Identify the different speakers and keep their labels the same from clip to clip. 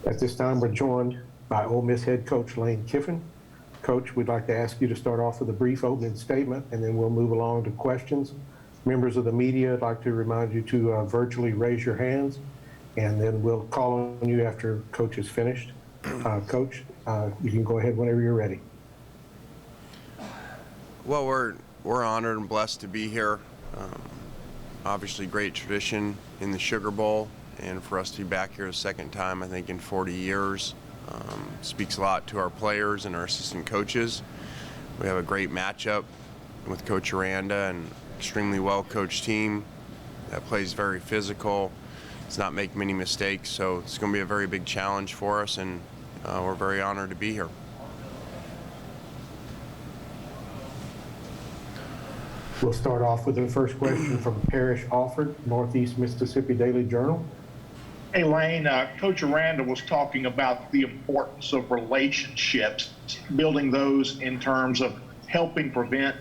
Speaker 1: At this time, we're joined by Ole Miss head coach Lane Kiffin. Coach, we'd like to ask you to start off with a brief opening statement, and then we'll move along to questions. Members of the media, I'd like to remind you to virtually raise your hands, and then we'll call on you after Coach is finished. Coach, you can go ahead whenever you're ready.
Speaker 2: Well, we're honored and blessed to be here. Obviously, great tradition in the Sugar Bowl, and for us to be back here a second time, I think in 40 years, speaks a lot to our players and our assistant coaches. We have a great matchup with Coach Aranda and extremely well-coached team that plays very physical. Does not make many mistakes, so it's going to be a very big challenge for us, and we're very honored to be here.
Speaker 1: We'll start off with the first question from Parrish Alford, Northeast Mississippi Daily Journal.
Speaker 3: Hey, Lane, Coach Aranda was talking about the importance of relationships, building those in terms of helping prevent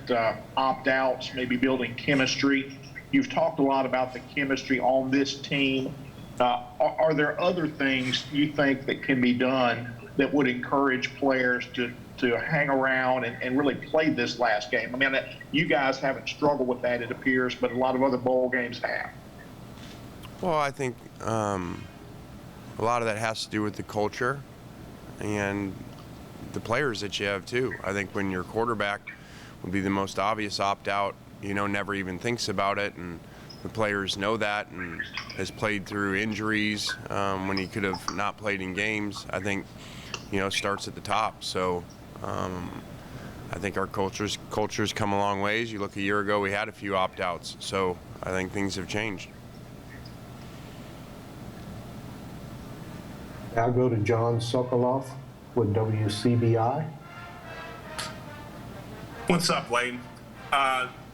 Speaker 3: opt-outs, maybe building chemistry. You've talked a lot about the chemistry on this team. Are there other things you think that can be done that would encourage players to hang around and really play this last game? I mean, you guys haven't struggled with that, it appears, but a lot of other bowl games have.
Speaker 2: Well, I think a lot of that has to do with the culture and the players that you have too. I think when your quarterback would be the most obvious opt-out, never even thinks about it, and the players know that and has played through injuries when he could have not played in games. I think, starts at the top. So I think our culture's come a long ways. You look a year ago, we had a few opt-outs. So I think things have changed.
Speaker 1: I'll go to John Sokoloff with WCBI.
Speaker 4: What's up, Lane?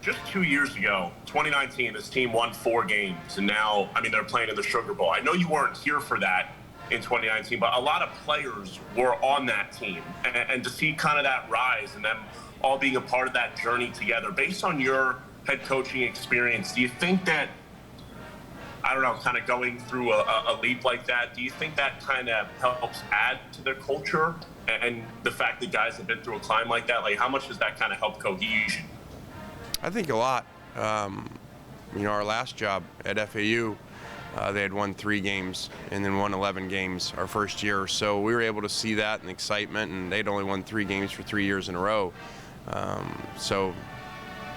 Speaker 4: Just 2 years ago, 2019, this team won 4 games, and now, they're playing in the Sugar Bowl. I know you weren't here for that in 2019, but a lot of players were on that team, and to see kind of that rise and them all being a part of that journey together, based on your head coaching experience, do you think that, kind of going through a leap like that, do you think that kind of helps add to their culture and the fact that guys have been through a climb like that? Like, how much does that kind of help cohesion?
Speaker 2: I think a lot. Our last job at FAU, they had won 3 games and then won 11 games our first year. So we were able to see that and excitement, and they'd only won 3 games for 3 years in a row.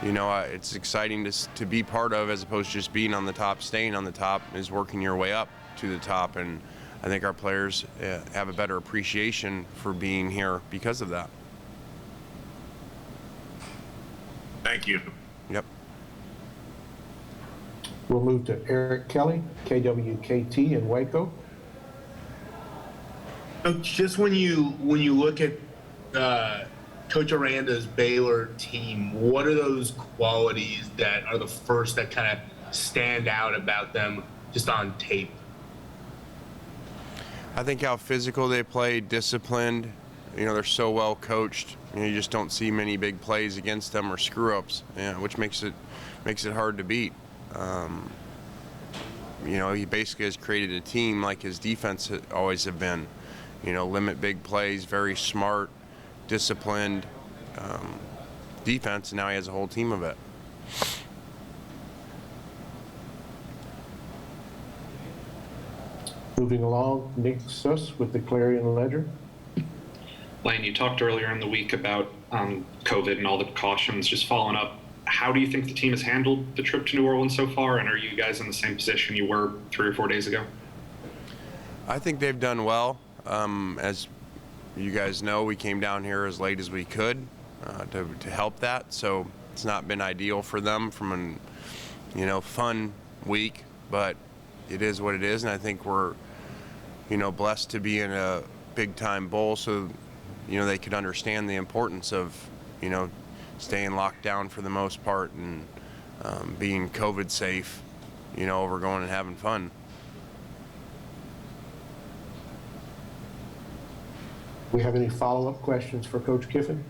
Speaker 2: It's exciting to be part of, as opposed to just being on the top. Staying on the top is working your way up to the top, and I think our players have a better appreciation for being here because of that.
Speaker 4: Thank you.
Speaker 2: Yep.
Speaker 1: We'll move to Eric Kelly, KWKT in Waco.
Speaker 5: Just when you look at Coach Aranda's Baylor team, what are those qualities that are the first that kind of stand out about them just on tape?
Speaker 2: I think how physical they play, disciplined. They're so well coached. You just don't see many big plays against them or screw-ups, which makes it hard to beat. He basically has created a team like his defense always have been. Limit big plays, very smart, disciplined defense, and now he has a whole team of it.
Speaker 1: Moving along, Nick Suss with the Clarion Ledger.
Speaker 6: Lane, you talked earlier in the week about COVID and all the precautions. Just following up, how do you think the team has handled the trip to New Orleans so far, and are you guys in the same position you were 3 or 4 days ago?
Speaker 2: I think they've done well. As you guys know, we came down here as late as we could to help that, so it's not been ideal for them from a fun week, but it is what it is, and I think we're blessed to be in a big-time bowl, so they could understand the importance of staying locked down for the most part and being COVID safe, over going and having fun.
Speaker 1: We have any follow-up questions for Coach Kiffin?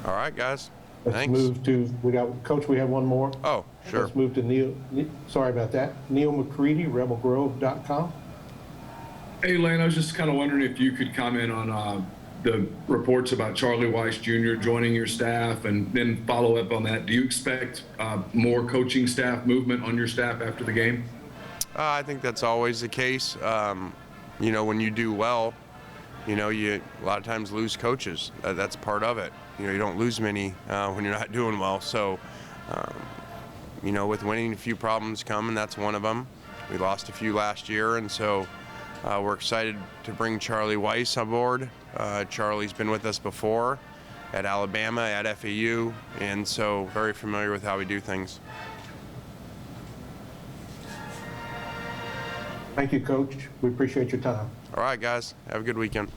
Speaker 2: All right, guys.
Speaker 1: Let's
Speaker 2: Thanks.
Speaker 1: move to, Coach, we have one more.
Speaker 2: Oh, sure.
Speaker 1: Let's move to Neil, sorry about that. Neil McCready, rebelgrove.com.
Speaker 7: Hey, Lane, I was just kind of wondering if you could comment on the reports about Charlie Weiss Jr. joining your staff, and then follow up on that. Do you expect more coaching staff movement on your staff after the game?
Speaker 2: I think that's always the case. You know, when you do well, you know, you a lot of times lose coaches. That's part of it. You know, you don't lose many when you're not doing well. So, you know, with winning, a few problems come, and that's one of them. We lost a few last year, and so we're excited to bring Charlie Weiss on board. Charlie's been with us before at Alabama, at FAU, and so very familiar with how we do things.
Speaker 1: Thank you, Coach. We appreciate your time.
Speaker 2: All right, guys. Have a good weekend.